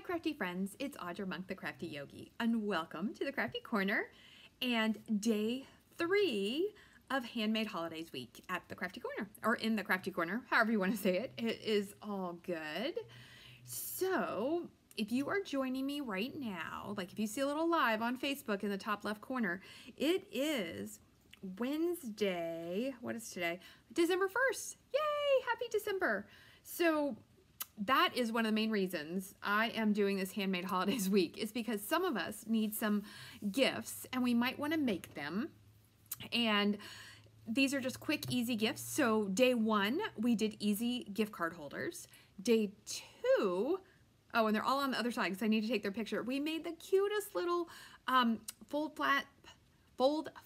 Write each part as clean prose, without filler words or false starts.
crafty friends, it's Audra Monk, the Crafty Yogi, and welcome to the Crafty Corner and day 3 of Handmade Holidays Week at the Crafty Corner, or in the Crafty Corner, however you want to say it. It is all good. So if you are joining me right now, like if you see a little live on Facebook in the top left corner, it is Wednesday, what is today? December 1st. Yay, happy December. So that is one of the main reasons I am doing this Handmade Holidays Week, is because some of us need some gifts and we might want to make them. And these are just quick, easy gifts. So day 1, we did easy gift card holders. Day 2, oh, and they're all on the other side because I need to take their picture. We made the cutest little fold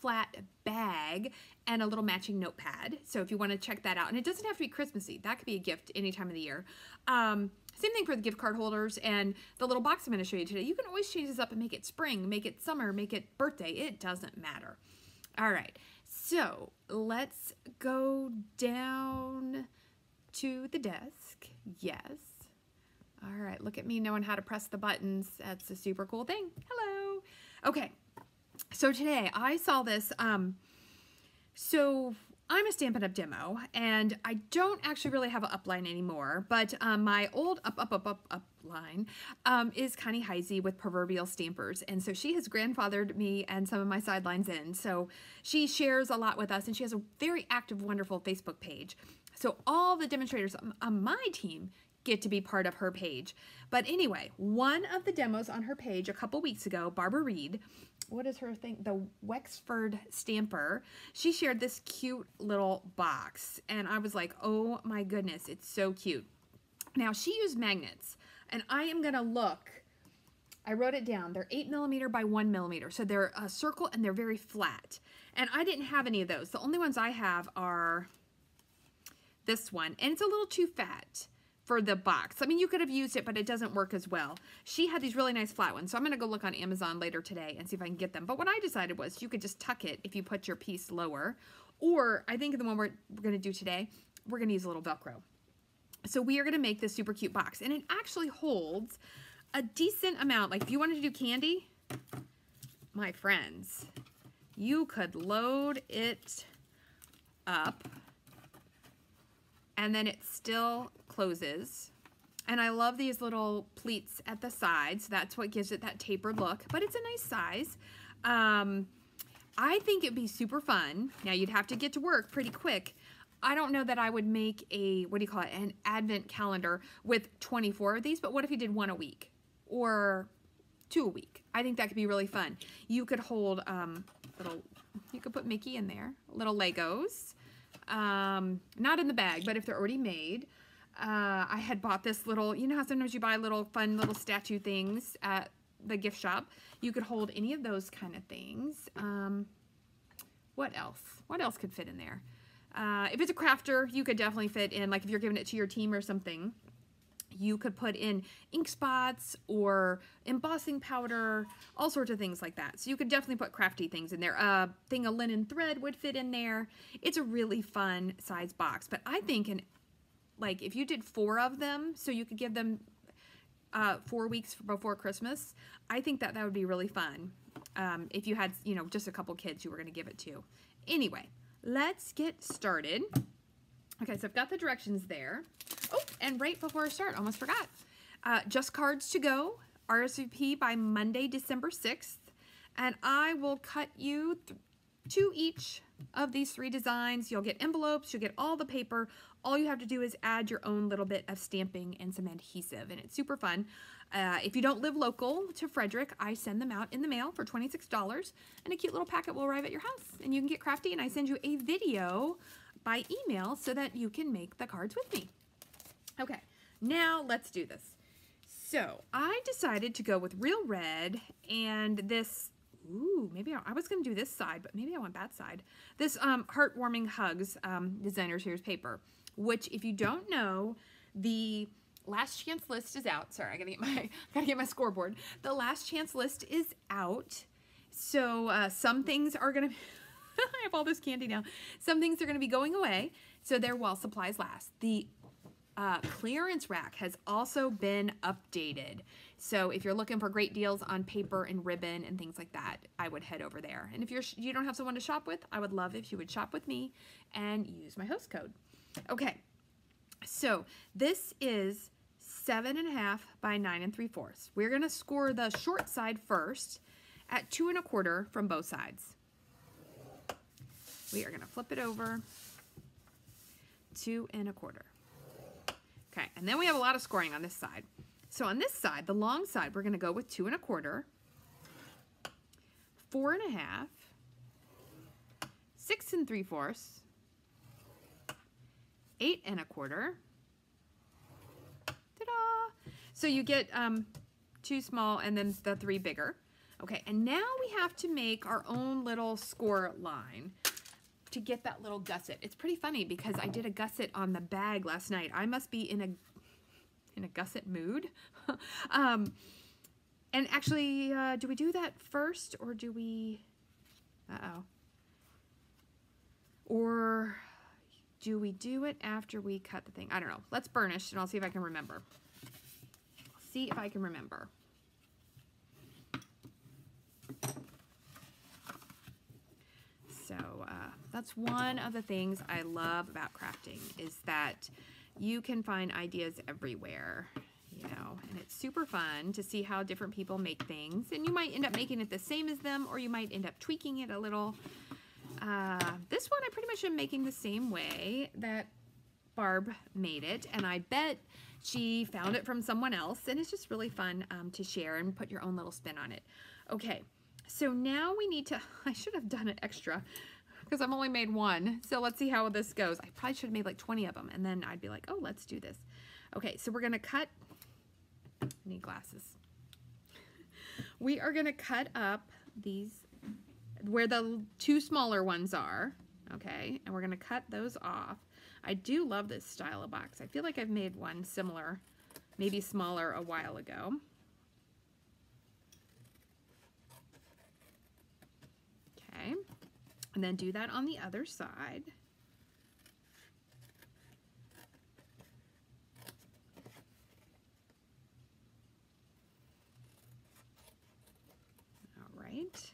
flat bag and a little matching notepad. So if you want to check that out, and it doesn't have to be Christmassy, that could be a gift any time of the year. Same thing for the gift card holders and the little box I'm going to show you today. You can always change this up and make it spring, make it summer, make it birthday. It doesn't matter. All right, so let's go down to the desk. Yes. All right, look at me knowing how to press the buttons. That's a super cool thing. Hello. Okay. So today I saw this, so I'm a Stampin' Up! Demo, and I don't actually really have an upline anymore, but my old upline is Connie Heisey with Proverbial Stampers, and so she has grandfathered me and some of my sidelines in, so she shares a lot with us, and she has a very active, wonderful Facebook page. So all the demonstrators on my team get to be part of her page. But anyway, one of the demos on her page a couple weeks ago, Barbara Reed, what is her thing? The Wexford Stamper. She shared this cute little box, and I was like, oh my goodness, it's so cute. Now, she used magnets, and I am gonna look. I wrote it down. They're 8mm by 1mm, so they're a circle and they're very flat. And I didn't have any of those. The only ones I have are this one, and it's a little too fat for the box. I mean, you could have used it, but it doesn't work as well. She had these really nice flat ones, so I'm gonna go look on Amazon later today and see if I can get them. But what I decided was you could just tuck it if you put your piece lower, or I think the one we're gonna do today, we're gonna use a little Velcro. So we are gonna make this super cute box, and it actually holds a decent amount. Like if you wanted to do candy, my friends, you could load it up and then it still closes. And I love these little pleats at the sides. That's what gives it that tapered look, but it's a nice size. I think it'd be super fun. Now you'd have to get to work pretty quick. I don't know that I would make a, what do you call it, an advent calendar with 24 of these, but what if you did 1 a week or 2 a week? I think that could be really fun. You could hold you could put Mickey in there, little Legos. Not in the bag, but if they're already made. I had bought this little, you know how sometimes you buy little fun little statue things at the gift shop. You could hold any of those kind of things. What else? What else could fit in there? If it's a crafter, you could definitely fit in, like if you're giving it to your team or something, you could put in ink spots or embossing powder, all sorts of things like that. So you could definitely put crafty things in there. A thing of linen thread would fit in there. It's a really fun size box. But I think like if you did 4 of them, so you could give them 4 weeks before Christmas, I think that would be really fun. If you had, you know, just a couple kids you were going to give it to. Anyway, let's get started. Okay, so I've got the directions there. Oh, and right before I start, almost forgot. Just cards to go, RSVP by Monday, December 6th. And I will cut you 2 each of these 3 designs. You'll get envelopes, you'll get all the paper. All you have to do is add your own little bit of stamping and some adhesive, and it's super fun. If you don't live local to Frederick, I send them out in the mail for $26, and a cute little packet will arrive at your house, and you can get crafty, and I send you a video by email so that you can make the cards with me. Okay, now let's do this. So I decided to go with Real Red and this, ooh, maybe I was going to do this side, but maybe I want that side. This Heartwarming Hugs Designer Series paper, which if you don't know, the last chance list is out. Sorry, I gotta get my scoreboard. The last chance list is out. So some things are gonna I have all this candy now. Some things are going to be going away, so they're while supplies last. The clearance rack has also been updated. So if you're looking for great deals on paper and ribbon and things like that, I would head over there. And if you don't have someone to shop with, I would love if you would shop with me and use my host code. Okay, so this is 7.5 by 9 3/4. We're gonna score the short side first at 2 1/4 from both sides. We are gonna flip it over, 2 1/4. Okay, and then we have a lot of scoring on this side. So on this side, the long side, we're gonna go with 2 1/4, 4 1/2, 6 3/4, 8 1/4. Ta-da! So you get 2 small and then the 3 bigger. Okay, and now we have to make our own little score line to get that little gusset. It's pretty funny because I did a gusset on the bag last night. I must be in a gusset mood. And actually, do we do that first or do we, or do we do it after we cut the thing? I don't know. Let's burnish and I'll see if I can remember. See if I can remember. So that's one of the things I love about crafting is that you can find ideas everywhere, you know, and it's super fun to see how different people make things. And you might end up making it the same as them, or you might end up tweaking it a little. This one I pretty much am making the same way that Barb made it, and I bet she found it from someone else, and it's just really fun to share and put your own little spin on it. Okay, so now we need to, I should have done it extra because I've only made one, so let's see how this goes. I probably should have made like 20 of them, and then I'd be like, oh, let's do this. Okay, so we're gonna cut, I need glasses. We are gonna cut up these, where the 2 smaller ones are, okay, and we're gonna cut those off. I do love this style of box. I feel like I've made one similar, maybe smaller a while ago. Okay, and then do that on the other side. All right.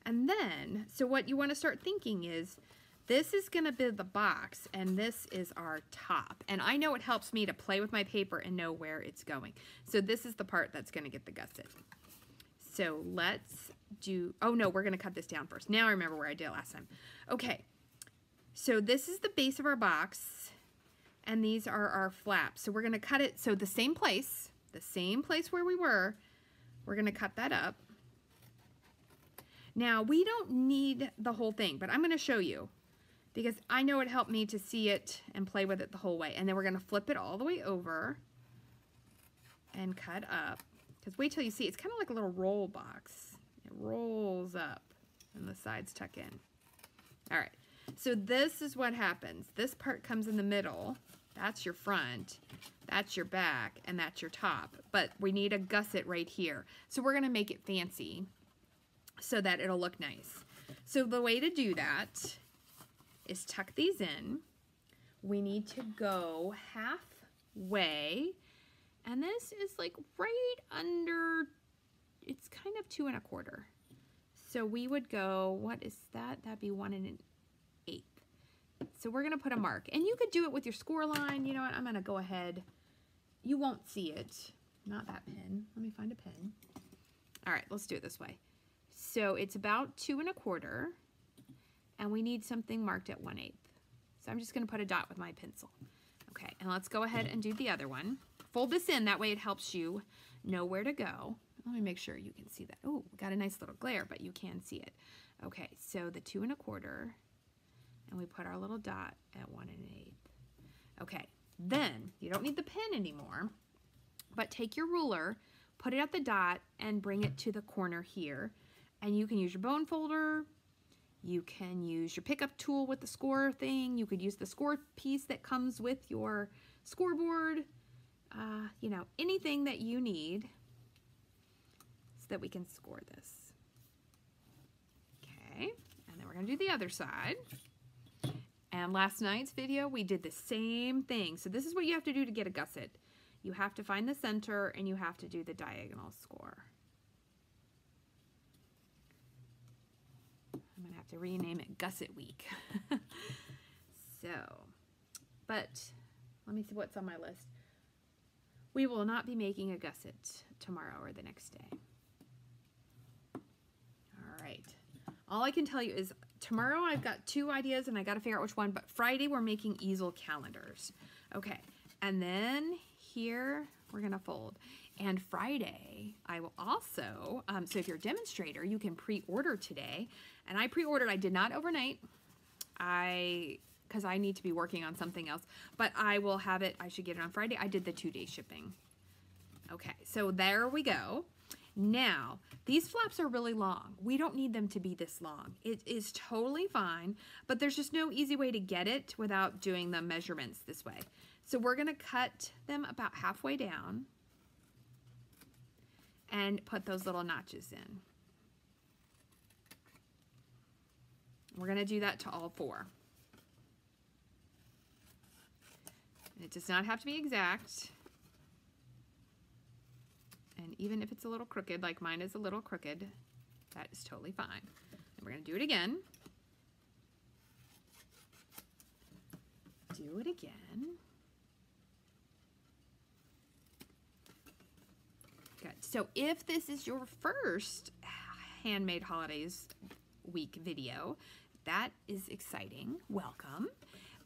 And then, so what you want to start thinking is, this is going to be the box, and this is our top. And I know it helps me to play with my paper and know where it's going. So this is the part that's going to get the gusset. So let's do, oh no, we're going to cut this down first. Now I remember where I did it last time. Okay, so this is the base of our box, and these are our flaps. So we're going to cut it, so the same place where we were, we're going to cut that up. Now, we don't need the whole thing, but I'm going to show you because I know it helped me to see it and play with it the whole way. And then we're going to flip it all the way over and cut up. Because wait till you see, it's kind of like a little roll box. It rolls up and the sides tuck in. All right, so this is what happens. This part comes in the middle. That's your front, that's your back, and that's your top. But we need a gusset right here. So we're going to make it fancy so that it'll look nice. So the way to do that is tuck these in. We need to go halfway, and this is like right under, it's kind of 2 1/4. So we would go, what is that? That'd be 1 1/8. So we're gonna put a mark, and you could do it with your score line. You know what, I'm gonna go ahead. You won't see it, not that pen. Let me find a pen. All right, let's do it this way. So it's about 2 1/4, and we need something marked at 1/8. So I'm just going to put a dot with my pencil. Okay, and let's go ahead and do the other one. Fold this in, that way it helps you know where to go. Let me make sure you can see that. Oh, we got a nice little glare, but you can see it. Okay, so the 2 1/4, and we put our little dot at 1 1/8. Okay, then you don't need the pen anymore, but take your ruler, put it at the dot, and bring it to the corner here. And you can use your bone folder, you can use your pickup tool with the score thing, you could use the score piece that comes with your scoreboard, you know, anything that you need so that we can score this. Okay, and then we're gonna do the other side. And last night's video, we did the same thing. So this is what you have to do to get a gusset. You have to find the center and you have to do the diagonal score. I'm gonna have to rename it Gusset Week. So, but let me see what's on my list. We will not be making a gusset tomorrow or the next day. All right. All I can tell you is tomorrow I've got 2 ideas and I got to figure out which one, but Friday we're making easel calendars. Okay. And then here we're going to fold. And Friday I will also, so if you're a demonstrator, you can pre-order today. And I pre-ordered, I did not overnight. Because I need to be working on something else, but I will have it, I should get it on Friday. I did the 2-day shipping. Okay, so there we go. Now, these flaps are really long. We don't need them to be this long. It is totally fine, but there's just no easy way to get it without doing the measurements this way. So we're gonna cut them about halfway down and put those little notches in. We're gonna do that to all 4. It does not have to be exact. And even if it's a little crooked, like mine is a little crooked, that is totally fine. And we're going to do it again. Do it again. Good. So if this is your first Handmade Holidays Week video, that is exciting. Welcome.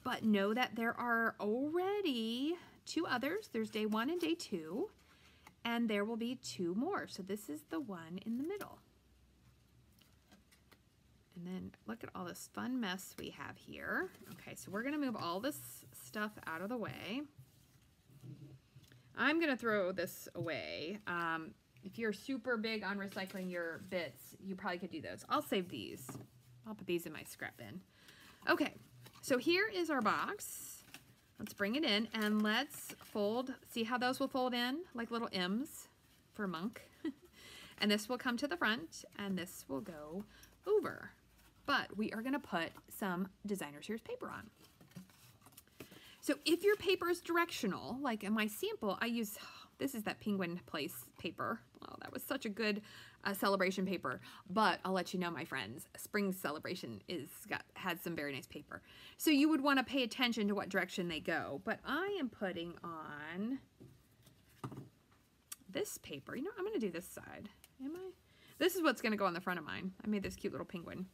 But know that there are already 2 others. There's day 1 and day 2. And there will be 2 more. So this is the one in the middle. And then look at all this fun mess we have here. Okay, so we're going to move all this stuff out of the way. I'm going to throw this away. If you're super big on recycling your bits, you probably could do those. I'll save these. I'll put these in my scrap bin. Okay. So here is our box. Let's bring it in and let's fold. See how those will fold in like little M's for monk. And this will come to the front and this will go over. But we are going to put some designer series paper on. So if your paper is directional, like in my sample, I use, this is that Penguin Place paper. Oh, that was such a good celebration paper. But I'll let you know, my friends, Spring Celebration had some very nice paper. So you would want to pay attention to what direction they go. But I am putting on this paper. You know, I'm going to do this side. Am I? This is what's going to go on the front of mine. I made this cute little penguin.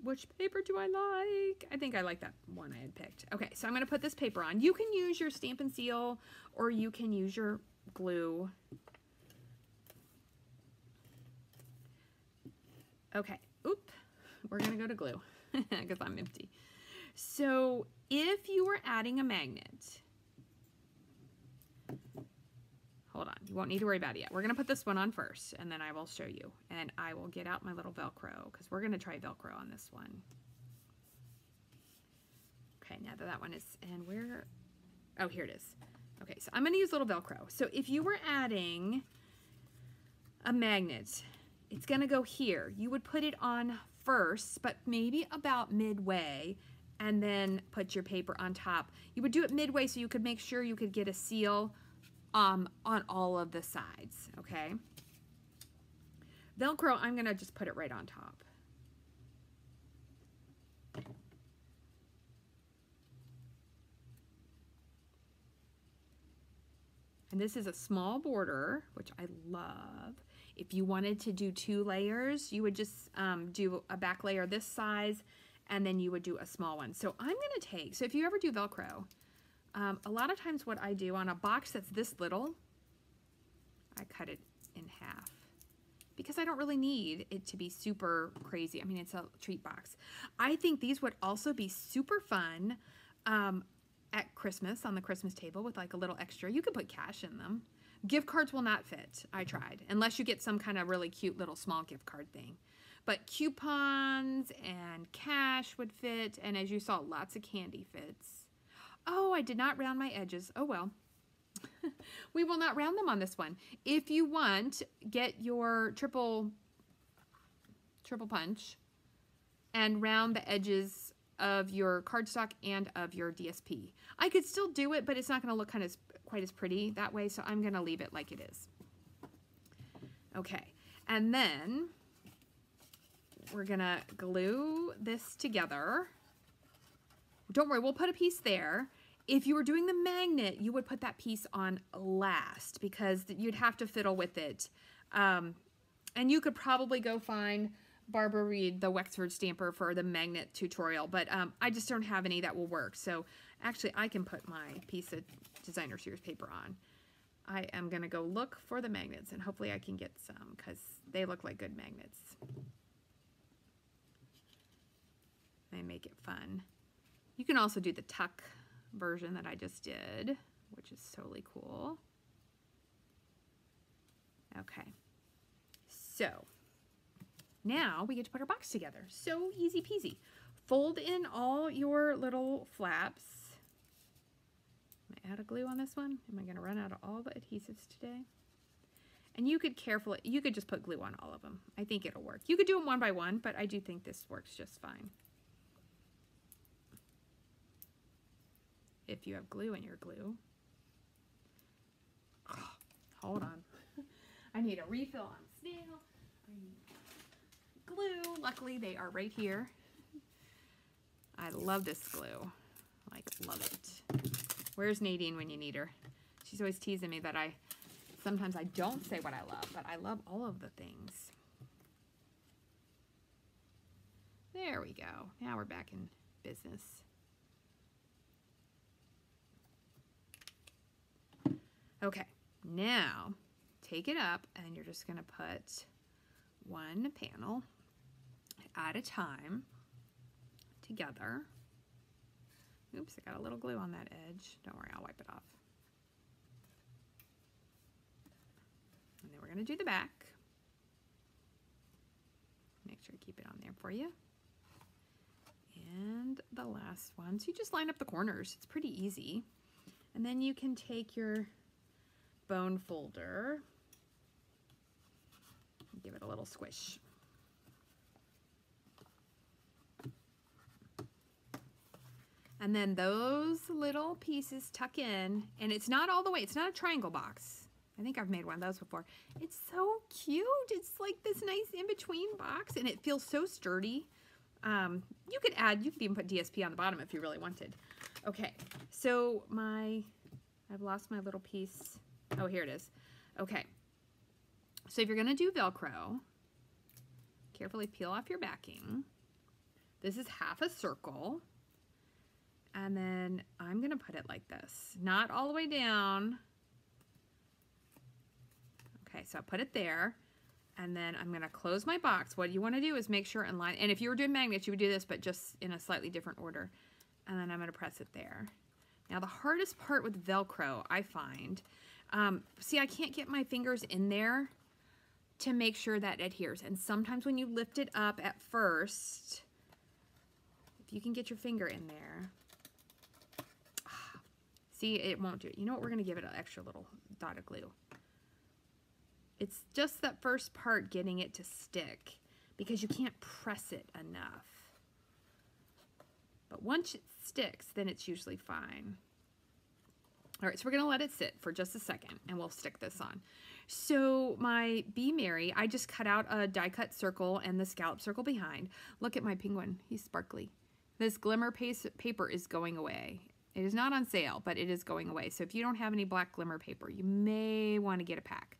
Which paper do I like? I think I like that one I had picked. Okay, so I'm going to put this paper on. You can use your Stampin' Seal or you can use your glue. Okay, oop, we're going to go to glue because I'm empty. So if you were adding a magnet, hold on, you won't need to worry about it yet. We're going to put this one on first, and then I will show you. And I will get out my little Velcro, because we're going to try Velcro on this one. Okay, now that one is, and where, oh, here it is. Okay, so I'm going to use little Velcro. So if you were adding a magnet, it's going to go here. You would put it on first, but maybe about midway, and then put your paper on top. You would do it midway so you could make sure you could get a seal on all of the sides, okay? Velcro, I'm gonna just put it right on top. And this is a small border, which I love. If you wanted to do 2 layers, you would just do a back layer this size, and then you would do a small one. So I'm gonna take, so if you ever do Velcro, a lot of times what I do on a box that's this little, I cut it in half because I don't really need it to be super crazy. I mean, it's a treat box. I think these would also be super fun at Christmas, on the Christmas table with like a little extra. You could put cash in them. Gift cards will not fit, I tried, unless you get some kind of really cute little small gift card thing. But coupons and cash would fit, and as you saw, lots of candy fits. Oh, I did not round my edges. Oh, well. We will not round them on this one. If you want, get your triple triple punch, and round the edges of your cardstock and of your DSP. I could still do it, but it's not going to look quite as pretty that way, so I'm going to leave it like it is. Okay, and then we're going to glue this together. Don't worry, we'll put a piece there. If you were doing the magnet, you would put that piece on last because you'd have to fiddle with it. And you could probably go find Barbara Reed, the Wexford stamper, for the magnet tutorial, but I just don't have any that will work. So actually I can put my piece of designer series paper on. I am gonna go look for the magnets and hopefully I can get some because they look like good magnets. They make it fun. You can also do the tuck version that I just did, which is totally cool. Okay, so now we get to put our box together. So easy peasy. Fold in all your little flaps. Am I out of glue on this one? Am I going to run out of all the adhesives today? And you could just put glue on all of them. I think it'll work. You could do them one by one, but I do think this works just fine. If you have glue in your glue. Oh, hold on. I need a refill on snail. I need glue. Luckily, they are right here. I love this glue. Like, love it. Where's Nadine when you need her? She's always teasing me that sometimes I don't say what I love, but I love all of the things. There we go. Now we're back in business. Okay, now take it up and you're just going to put one panel at a time together. Oops, I got a little glue on that edge. Don't worry, I'll wipe it off. And then we're going to do the back. Make sure I keep it on there for you. And the last one. So you just line up the corners. It's pretty easy. And then you can take your bone folder, give it a little squish. And then those little pieces tuck in, and it's not all the way, it's not a triangle box. I think I've made one of those before. It's so cute. It's like this nice in-between box, and it feels so sturdy. You could even put DSP on the bottom if you really wanted. Okay, so I've lost my little piece. Oh, here it is. Okay, so if you're gonna do Velcro, carefully peel off your backing. This is half a circle. And then I'm gonna put it like this, not all the way down. Okay, so I put it there, and then I'm gonna close my box. What you wanna do is make sure and line, and if you were doing magnets, you would do this, but just in a slightly different order. And then I'm gonna press it there. Now the hardest part with Velcro, I find, see, I can't get my fingers in there to make sure that adheres. And sometimes when you lift it up at first, if you can get your finger in there, see, it won't do it. You know what? We're going to give it an extra little dot of glue. It's just that first part getting it to stick because you can't press it enough. But once it sticks, then it's usually fine. All right, so we're going to let it sit for just a second and we'll stick this on. So my Be Merry, I just cut out a die cut circle and the scallop circle behind. Look at my penguin. He's sparkly. This glimmer paper is going away. It is not on sale, but it is going away. So if you don't have any black glimmer paper, you may want to get a pack.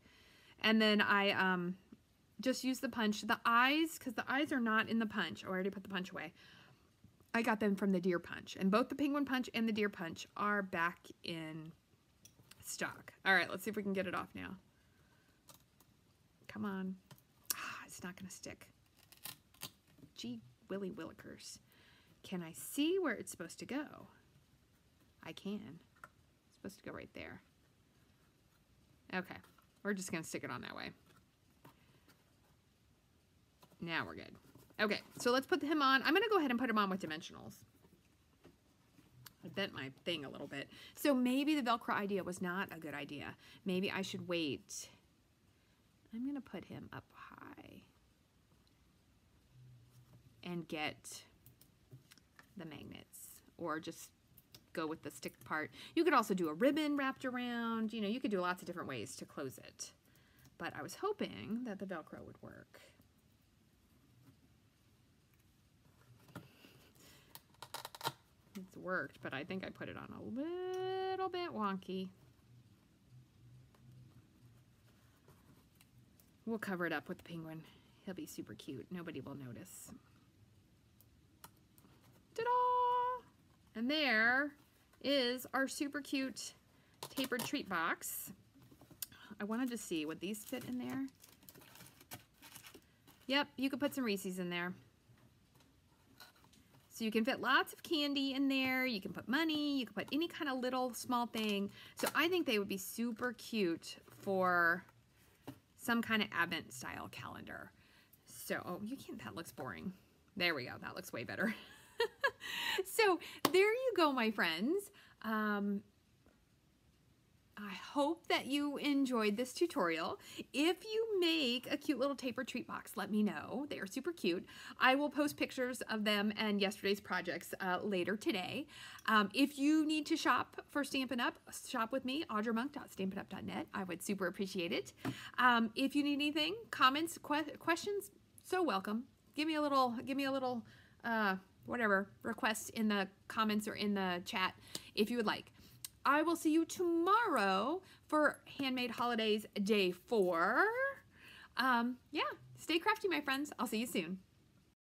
And then I just use the punch. The eyes, because the eyes are not in the punch. Oh, I already put the punch away. I got them from the deer punch. And both the penguin punch and the deer punch are back in stock. All right, let's see if we can get it off now. Come on. Ah, it's not going to stick. Gee, Willy Willikers. Can I see where it's supposed to go? I can. It's supposed to go right there. Okay, we're just gonna stick it on that way. Now we're good. Okay, so let's put him on. I'm gonna go ahead and put him on with dimensionals. I bent my thing a little bit. So maybe the Velcro idea was not a good idea. Maybe I should wait. I'm gonna put him up high. and get the magnets, or just go with the stick part. You could also do a ribbon wrapped around, you know, you could do lots of different ways to close it. But I was hoping that the Velcro would work. It's worked, but I think I put it on a little bit wonky. We'll cover it up with the penguin. He'll be super cute. Nobody will notice. Ta-da! And there is our super cute tapered treat box. I wanted to see, would these fit in there? Yep, you could put some Reese's in there. So you can fit lots of candy in there. You can put money. You can put any kind of little small thing. So I think they would be super cute for some kind of Advent style calendar. So, oh, you can't, that looks boring. There we go. That looks way better. So there you go, my friends. I hope that you enjoyed this tutorial. If you make a cute little tapered treat box, let me know. They are super cute. I will post pictures of them and yesterday's projects later today. If you need to shop for Stampin' Up, shop with me, audramunk.stampinup.net. I would super appreciate it. If you need anything, comments, questions, so welcome. Give me a little whatever, request in the comments or in the chat if you would like. I will see you tomorrow for Handmade Holidays Day 4. Yeah, stay crafty, my friends. I'll see you soon.